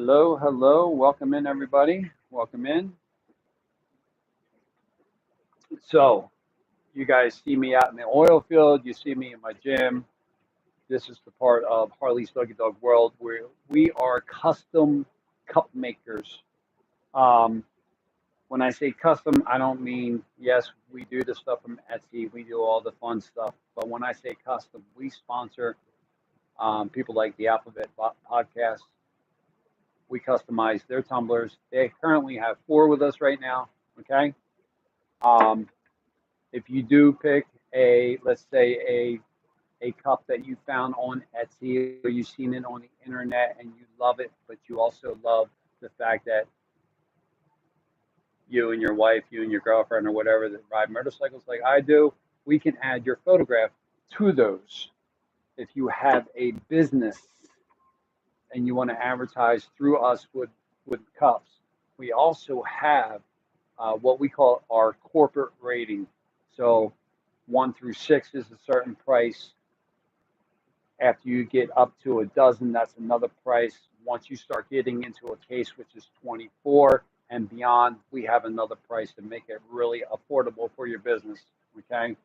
Hello, hello. Welcome in, everybody. Welcome in. So, you guys see me out in the oil field. You see me in my gym. This is the part of Harley's Doggy Dog World where we are custom cup makers. Um, when I say custom, I don't mean, yes, we do the stuff from Etsy. We do all the fun stuff. But when I say custom, we sponsor people like the Alphabet Podcast. We customize their tumblers. They currently have four with us right now. Okay. Um, if you do pick let's say a cup that you found on Etsy or you've seen it on the internet and you love it, but you also love the fact that you and your wife, you and your girlfriend or whatever that ride motorcycles like I do, we can add your photograph to those. If you have a business and you want to advertise through us with cups, we also have what we call our corporate rating. So 1 through 6 is a certain price. After you get up to a dozen, that's another price. Once you start getting into a case, which is 24 and beyond, we have another price to make it really affordable for your business. Okay.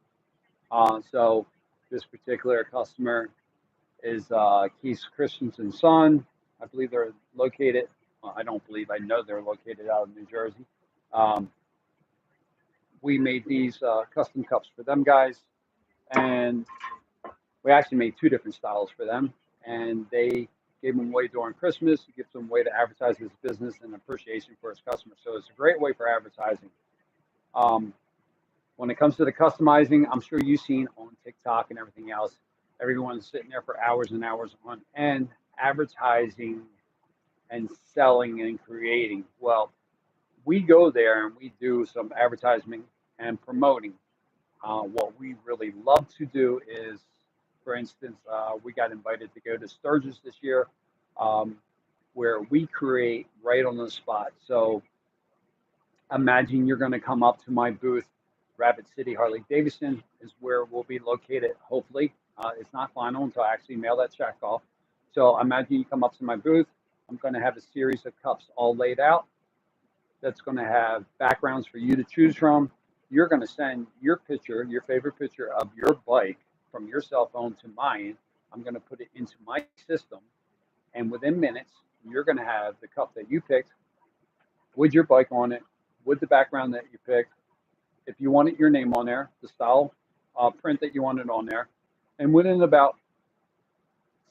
So this particular customer is Keith Christensen's son. I believe they're located, well, I don't believe, I know they're located out of New Jersey. Um, we made these custom cups for them guys, and we actually made two different styles for them, and they gave them away during Christmas. It gives them a way to advertise his business and appreciation for his customers. So it's a great way for advertising. Um, when it comes to the customizing, I'm sure you've seen on TikTok and everything else, everyone's sitting there for hours and hours on end advertising and selling and creating. Well, we go there and we do some advertising and promoting. What we really love to do is, for instance, we got invited to go to Sturgis this year, um, where we create right on the spot. So imagine you're going to come up to my booth. Rapid City Harley Davidson is where we'll be located, hopefully. It's not final until I actually mail that check off. So imagine you come up to my booth. I'm going to have a series of cups all laid out. That's going to have backgrounds for you to choose from. You're going to send your picture, your favorite picture of your bike from your cell phone to mine. I'm going to put it into my system. And within minutes, you're going to have the cup that you picked with your bike on it, with the background that you picked. If you wanted your name on there, the style print that you wanted on there. And within about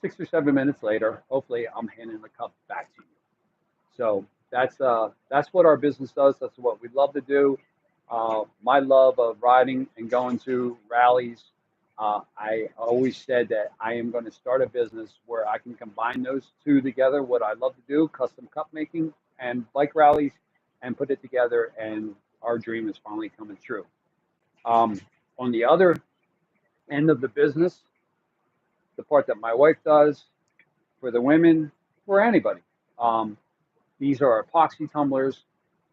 6 or 7 minutes later, hopefully I'm handing the cup back to you. So that's what our business does. That's what we love to do. My love of riding and going to rallies. I always said that I am going to start a business where I can combine those two together. What I love to do, custom cup making and bike rallies, and put it together. And our dream is finally coming true. On the other end of the business, the part that my wife does for the women, for anybody. Um, These are epoxy tumblers.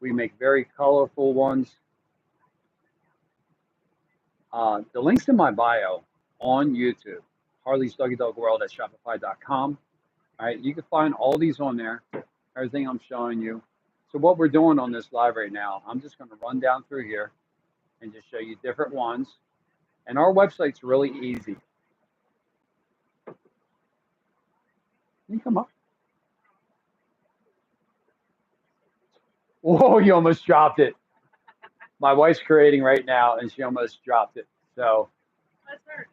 We make very colorful ones. The link's in my bio on YouTube, Harley's Doggy Dog World at Shopify.com. All right, you can find all these on there, everything I'm showing you. So what we're doing on this live right now, I'm just going to run down through here and just show you different ones. And our website's really easy. Can you come up? Whoa, you almost dropped it. My wife's creating right now, and she almost dropped it. So. That's her.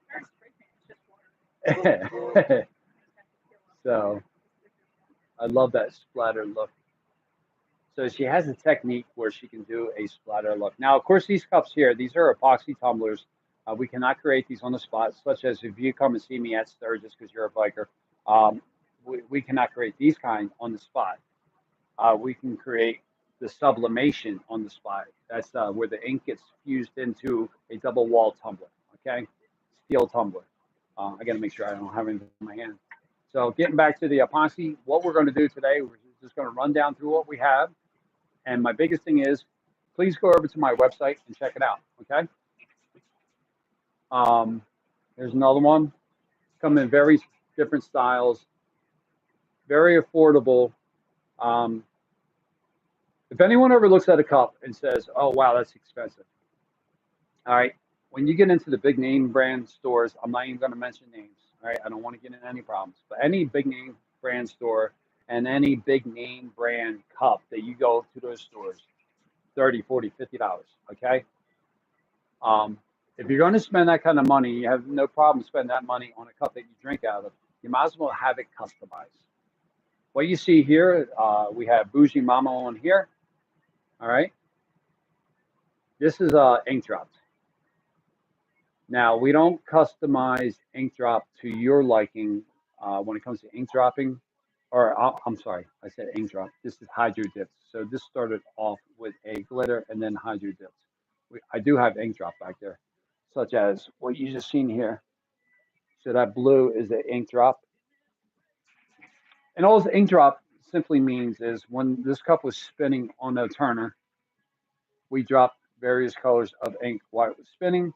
Her spray paint is just water. So I love that splatter look. So she has a technique where she can do a splatter look. Now, of course, these cups here, these are epoxy tumblers. We cannot create these on the spot, such as if you come and see me at Sturgis because you're a biker. We cannot create these kind on the spot. We can create the sublimation on the spot. That's where the ink gets fused into a double wall tumbler, okay? Steel tumbler. I got to make sure I don't have anything in my hand. So getting back to the epoxy, what we're going to do today, we're just going to run down through what we have. And my biggest thing is, please go over to my website and check it out, okay? There's another one. Come in very different styles. very affordable. Um, if anyone ever looks at a cup and says, "Oh wow, that's expensive," all right. When you get into the big name brand stores, I'm not even going to mention names. All right, I don't want to get in any problems. But any big name brand store and any big name brand cup that you go to those stores, 30, 40, $50. Okay. Um, if you're going to spend that kind of money, you have no problem spending that money on a cup that you drink out of. You might as well have it customized. What you see here, we have Bougie Mama on here. All right. This is ink drops. Now, we don't customize ink drop to your liking when it comes to ink dropping. Or, I'm sorry, I said ink drop. This is hydro dips. So this started off with a glitter and then hydro dips. I do have ink drop back there, such as what you just seen here. So that blue is the ink drop. And all the ink drop simply means is when this cup was spinning on the turner, we dropped various colors of ink while it was spinning.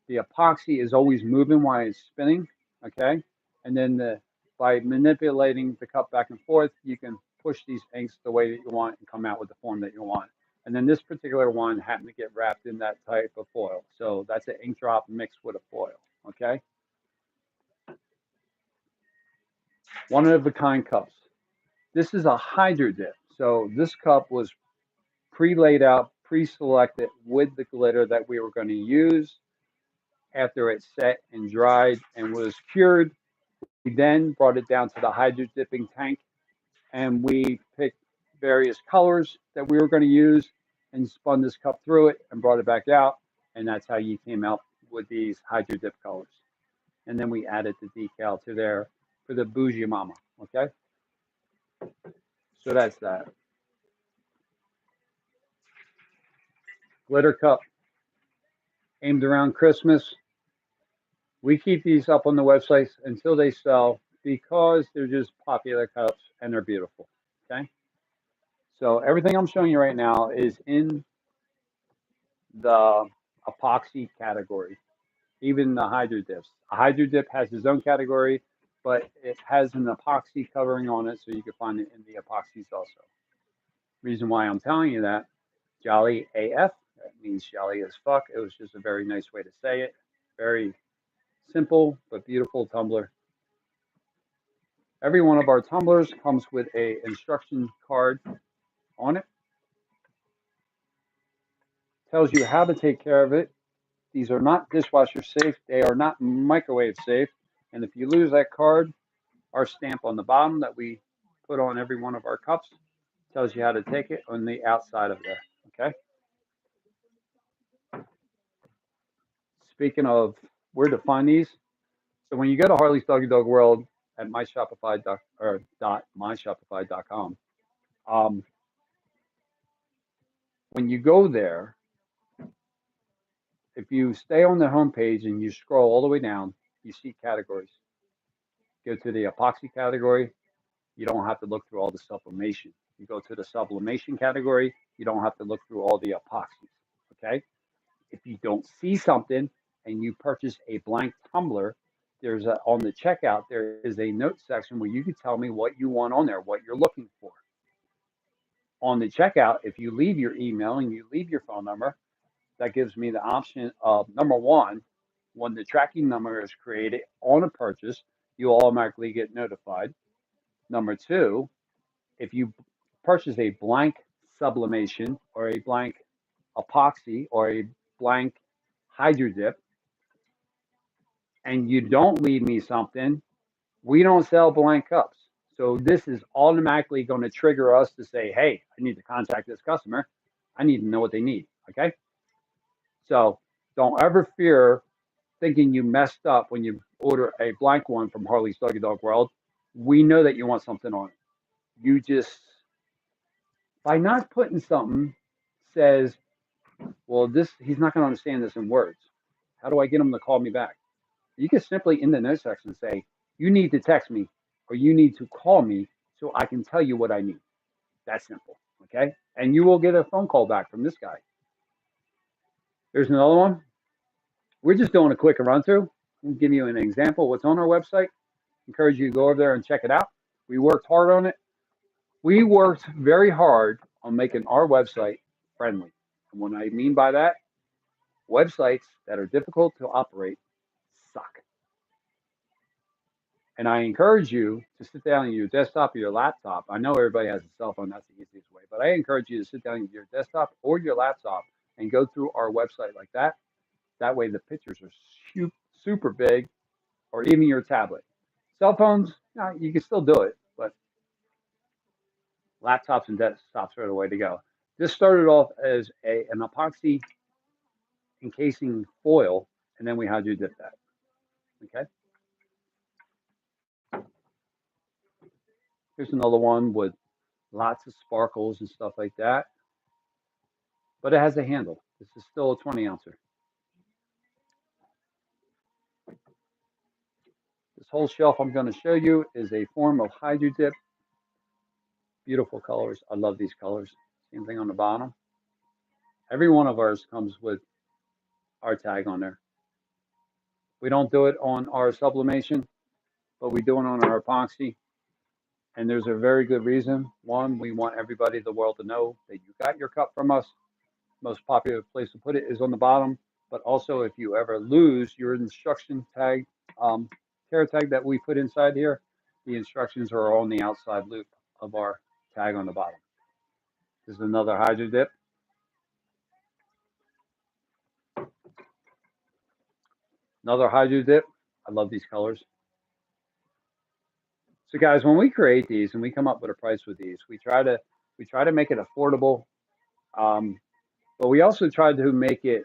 The epoxy is always moving while it's spinning, okay? And then by manipulating the cup back and forth, you can push these inks the way that you want and come out with the form that you want. And then this particular one happened to get wrapped in that type of foil. So that's an ink drop mixed with a foil, okay? One of a kind cups. This is a hydro dip. So this cup was pre-laid out, pre-selected with the glitter that we were going to use after it set and dried and was cured. We then brought it down to the hydro dipping tank and we picked various colors that we were going to use and spun this cup through it and brought it back out. And that's how you came out with these hydro dip colors. And then we added the decal to there for the Bougie Mama. Okay. So that's that. Glitter cup aimed around Christmas. We keep these up on the websites until they sell because they're just popular cups and they're beautiful. Okay. So everything I'm showing you right now is in the epoxy category, even the hydro dips. A hydro dip has its own category, but it has an epoxy covering on it, so you can find it in the epoxies also. Reason why I'm telling you that, Jolly AF, that means jolly as fuck. It was just a very nice way to say it. Very simple but beautiful tumbler. Every one of our tumblers comes with a instruction card on it. Tells you how to take care of it. These are not dishwasher safe. They are not microwave safe. And if you lose that card, our stamp on the bottom that we put on every one of our cups tells you how to take it on the outside of there. Okay. Speaking of where to find these, so when you go to Harley's Doggy Dog World at myshopify.com, when you go there, if you stay on the homepage and you scroll all the way down, you see categories. Go to the epoxy category. You don't have to look through all the sublimation. You go to the sublimation category. You don't have to look through all the epoxies. Okay. If you don't see something and you purchase a blank tumbler, there's on the checkout, there is a note section where you can tell me what you want on there, what you're looking for. On the checkout, if you leave your email and you leave your phone number, that gives me the option of number one, when the tracking number is created on a purchase, you automatically get notified. Number two, if you purchase a blank sublimation or a blank epoxy or a blank hydro dip and you don't leave me something, we don't sell blank cups. So this is automatically going to trigger us to say, hey, I need to contact this customer. I need to know what they need. Okay. So don't ever fear thinking you messed up when you order a blank one from Harley's Doggy Dog World. We know that you want something on it. You just, by not putting something, says, well, he's not going to understand this in words. How do I get him to call me back? You can simply in the note section say, you need to text me or you need to call me so I can tell you what I need. That's simple. Okay. And you will get a phone call back from this guy. There's another one. We're just doing a quick run through. We'll give you an example of what's on our website. Encourage you to go over there and check it out. We worked hard on it. We worked very hard on making our website friendly. And what I mean by that, websites that are difficult to operate suck. And I encourage you to sit down on your desktop or your laptop. I know everybody has a cell phone, that's the easiest way, but I encourage you to sit down on your desktop or your laptop and go through our website like that. That way the pictures are super big, or even your tablet. Cell phones, you can still do it, but laptops and desktops are the way to go. This started off as an epoxy encasing foil, and then we hydro dip that. Okay. Here's another one with lots of sparkles and stuff like that, but it has a handle. This is still a 20 ouncer. This whole shelf I'm going to show you is a form of hydro dip. Beautiful colors. I love these colors. Same thing on the bottom. Every one of ours comes with our tag on there. We don't do it on our sublimation, but we do it on our epoxy. And there's a very good reason. One, we want everybody in the world to know that you got your cup from us. Most popular place to put it is on the bottom. But also, if you ever lose your instruction tag, care tag that we put inside here, the instructions are on the outside loop of our tag on the bottom. This is another hydro dip. Another hydro dip. I love these colors. So guys, when we create these and we come up with a price with these, we try to make it affordable, but we also try to make it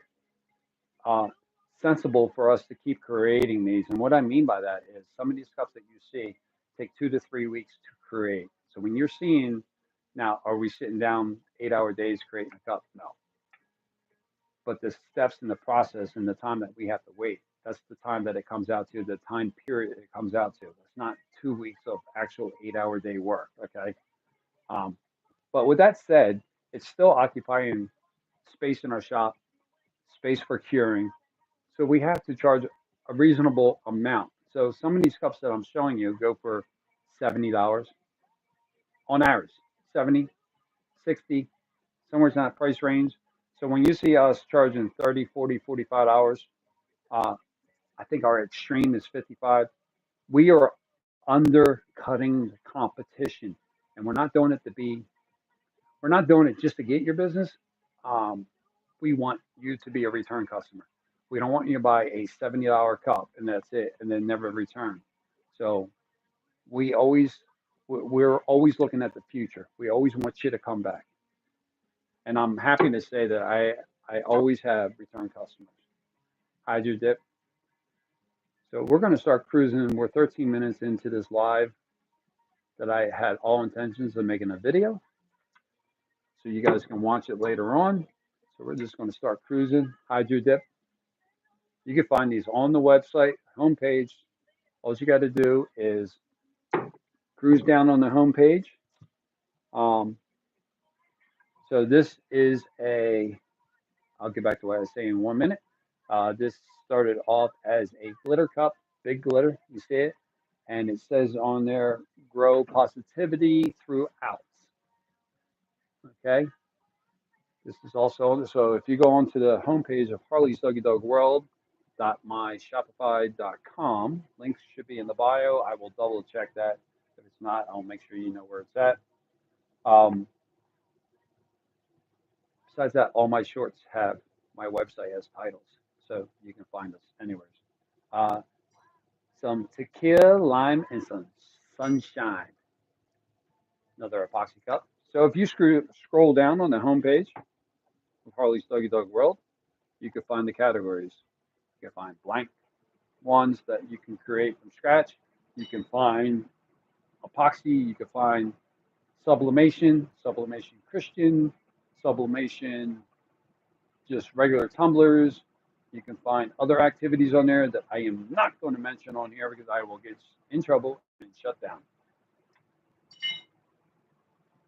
sensible for us to keep creating these. And what I mean by that is some of these cups that you see take 2 to 3 weeks to create. So when you're seeing now, are we sitting down 8-hour days creating a cup? No. But the steps in the process and the time that we have to wait, that's the time that it comes out to, the time period it comes out to. It's not 2 weeks of actual 8-hour day work, okay? But with that said, it's still occupying space in our shop, space for curing. So we have to charge a reasonable amount. So some of these cups that I'm showing you go for $70 on average, 70, 60, somewhere in that price range. So when you see us charging 30, 40, $45, I think our extreme is 55. We are undercutting the competition, and we're not doing it just to get your business. We want you to be a return customer. We don't want you to buy a $70 cup and that's it, and then never return. So we're always looking at the future. We always want you to come back. And I'm happy to say that I always have return customers. Hydro dip. So we're going to start cruising. We're 13 minutes into this live that I had all intentions of making a video. So you guys can watch it later on. So we're just going to start cruising. Hydro dip. You can find these on the website, homepage. All you got to do is cruise down on the homepage. So this is I'll get back to what I was saying in 1 minute. This started off as a glitter cup, big glitter, you see it? And it says on there, grow positivity throughout. Okay? This is also, so if you go onto the homepage of harleysdoggydogworld.myshopify.com, links should be in the bio. I will double check that. If it's not, I'll make sure you know where it's at. Besides that, all my shorts have my website as titles, so you can find us anywhere. Some tequila, lime, and some sunshine. Another epoxy cup. So if you scroll down on the homepage of Harley's Doggy Dog World, you can find the categories. You can find blank ones that you can create from scratch. You can find epoxy. You can find sublimation, sublimation Christian, sublimation just regular tumblers. You can find other activities on there that I am not going to mention on here because I will get in trouble and shut down.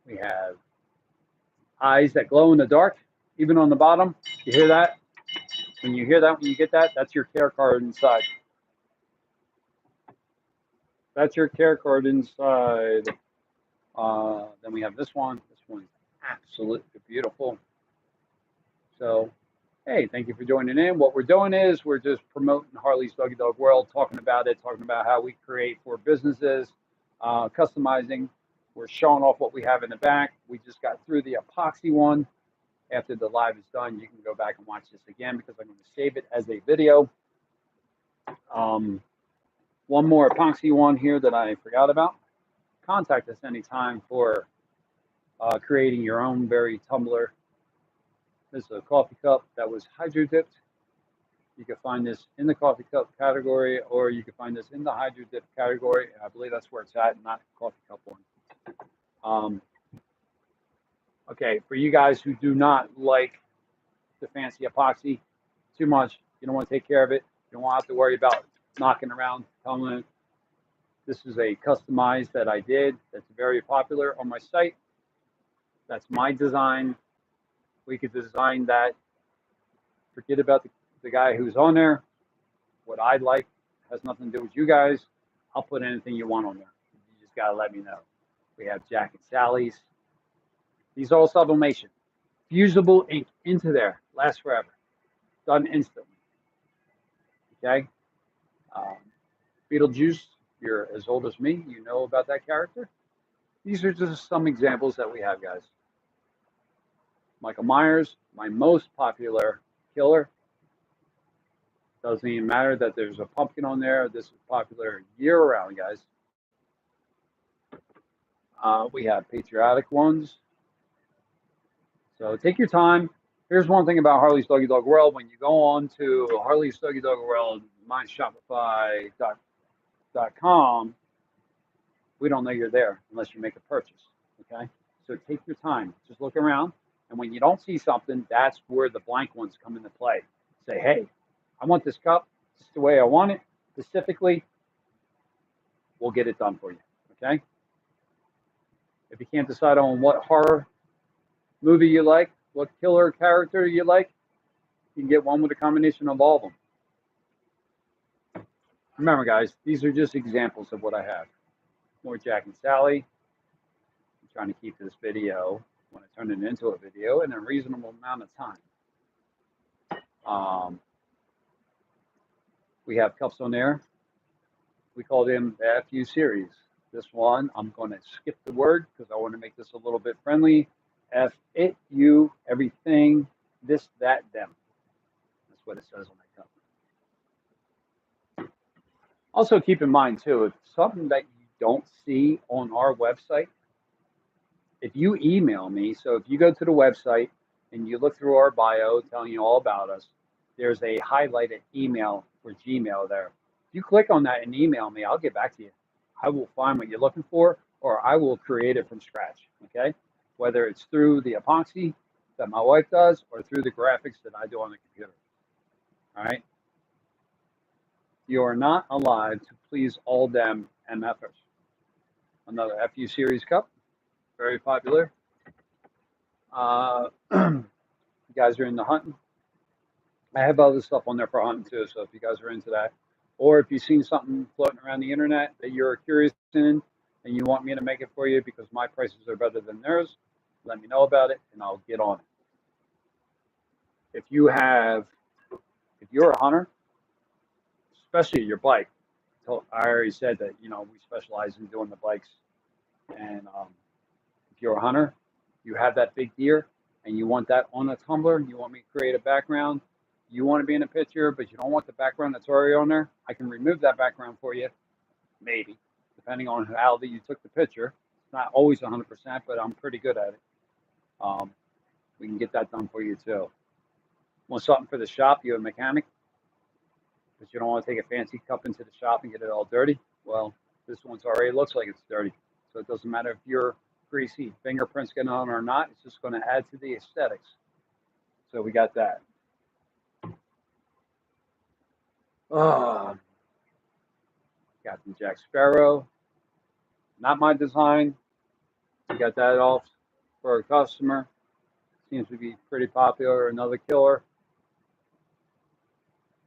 We have eyes that glow in the dark, even on the bottom. You hear that? When you hear that, when you get that, that's your care card inside. That's your care card inside. Then we have this one. This one's absolutely beautiful. So, hey, thank you for joining in. What we're doing is we're just promoting Harley's Doggy Dog World, talking about it, talking about how we create for businesses, customizing. We're showing off what we have in the back. We just got through the epoxy one. After the live is done, you can go back and watch this again because I'm going to save it as a video. One more epoxy one here that I forgot about. Contact us anytime for creating your own berry tumbler. This is a coffee cup that was hydro dipped. You can find this in the coffee cup category, or you can find this in the hydro dip category. I believe that's where it's at, not the coffee cup one. Okay, for you guys who do not like the fancy epoxy too much, you don't want to take care of it, you don't want to have to worry about knocking around, tumbling. This is a customized that I did that's very popular on my site. That's my design. We could design that. Forget about the guy who's on there. What I like has nothing to do with you guys. I'll put anything you want on there. You just got to let me know. We have Jack and Sally's. These are all sublimation. Fusible ink into there. Lasts forever. Done instantly. Okay? Beetlejuice, you're as old as me. You know about that character. These are just some examples that we have, guys. Michael Myers, my most popular killer. Doesn't even matter that there's a pumpkin on there. This is popular year-round, guys. We have patriotic ones. So take your time. Here's one thing about Harley's Doggy Dog World. When you go on to Harley's Doggy Dog World, myshopify.com, we don't know you're there unless you make a purchase. Okay? So take your time. Just look around. And when you don't see something, that's where the blank ones come into play. Say, hey, I want this cup. This is the way I want it. Specifically, we'll get it done for you. Okay? If you can't decide on what horror movie you like, what killer character you like, you can get one with a combination of all of them. Remember, guys, these are just examples of what I have. More Jack and Sally. I'm trying to keep this video, when I turn it into a video, in a reasonable amount of time. We have cups on there. We call them the FU series. This one, I'm going to skip the word because I want to make this a little bit friendly. F, it, you, everything, this, that, them. That's what it says on that cup. Also keep in mind too, if something that you don't see on our website, if you email me, so if you go to the website and you look through our bio telling you all about us, there's a highlighted email for Gmail there. If you click on that and email me, I'll get back to you. I will find what you're looking for, or I will create it from scratch, okay? Whether it's through the epoxy that my wife does or through the graphics that I do on the computer, all right? You are not allowed to please all them MFers. Another FU series cup, very popular. You guys are into hunting. I have other stuff on there for hunting too, so if you guys are into that, or if you've seen something floating around the internet that you're curious in and you want me to make it for you because my prices are better than theirs, let me know about it and I'll get on it. If you're a hunter, especially your bike, I already said that, you know, we specialize in doing the bikes. And if you're a hunter, you have that big deer and you want that on a tumbler, you want me to create a background, you want to be in a picture, but you don't want the background that's already on there, I can remove that background for you, maybe, depending on how you took the picture. It's not always 100%, but I'm pretty good at it. We can get that done for you too. Want something for the shop, you're a mechanic, but you don't want to take a fancy cup into the shop and get it all dirty? Well, this one's already looks like it's dirty. So it doesn't matter if your greasy fingerprints get on or not, it's just going to add to the aesthetics. So we got that. Captain Jack Sparrow. Not my design. We got that off for a customer. Seems to be pretty popular. Another killer.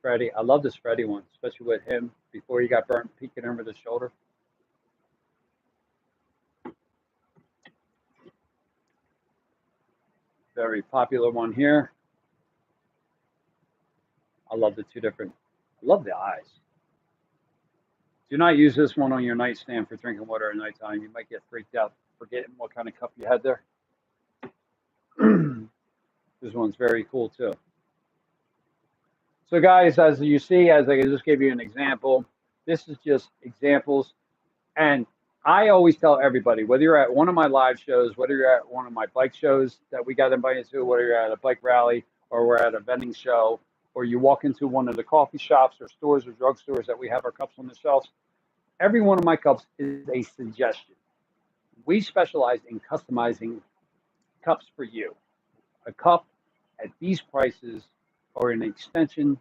Freddy. I love this Freddy one, especially with him before he got burnt peeking over the shoulder. Very popular one here. I love the two different. I love the eyes. Do not use this one on your nightstand for drinking water at nighttime. You might get freaked out forgetting what kind of cup you had there. This one's very cool too. So guys, as you see, as I just gave you an example, this is just examples. And I always tell everybody, whether you're at one of my live shows, whether you're at one of my bike shows that we got invited to, whether you're at a bike rally or we're at a vending show, or you walk into one of the coffee shops or stores or drugstores that we have our cups on the shelves, every one of my cups is a suggestion. We specialize in customizing cups for you. A cup at these prices are an extension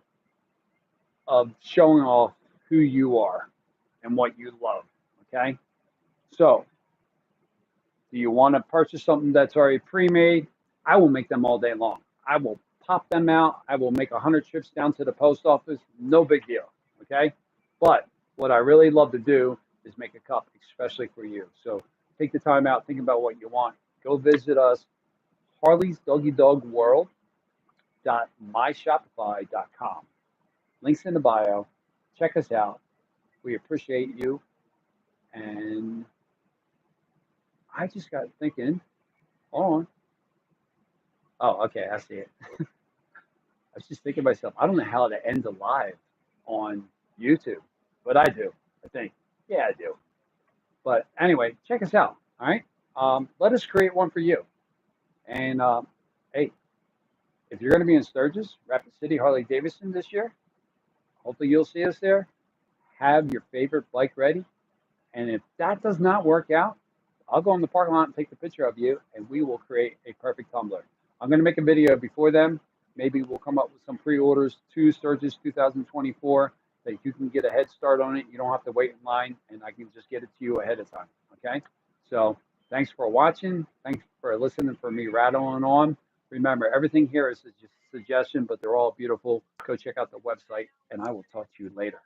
of showing off who you are and what you love. Okay. So, do you want to purchase something that's already pre-made? I will make them all day long. I will pop them out. I will make 100 trips down to the post office. No big deal. Okay. But what I really love to do is make a cup, especially for you. So take the time out, think about what you want. Go visit us, harleysdoggydogworld.myshopify.com. Links in the bio. Check us out. We appreciate you. And I just got thinking, hold on. Oh, okay, I see it. I was just thinking to myself, I don't know how to end a live on YouTube, but I do, I think. Yeah, I do. But anyway, check us out, all right? Let us create one for you. And hey, if you're going to be in Sturgis, Rapid City, Harley-Davidson this year, hopefully you'll see us there. Have your favorite bike ready. And if that does not work out, I'll go in the parking lot and take the picture of you, and we will create a perfect tumbler. I'm going to make a video before then. Maybe we'll come up with some pre-orders to Sturgis 2024 that you can get a head start on it. You don't have to wait in line, and I can just get it to you ahead of time. Okay? So thanks for watching. Thanks for listening for me rattling on. Remember, everything here is a suggestion, but they're all beautiful. Go check out the website, and I will talk to you later.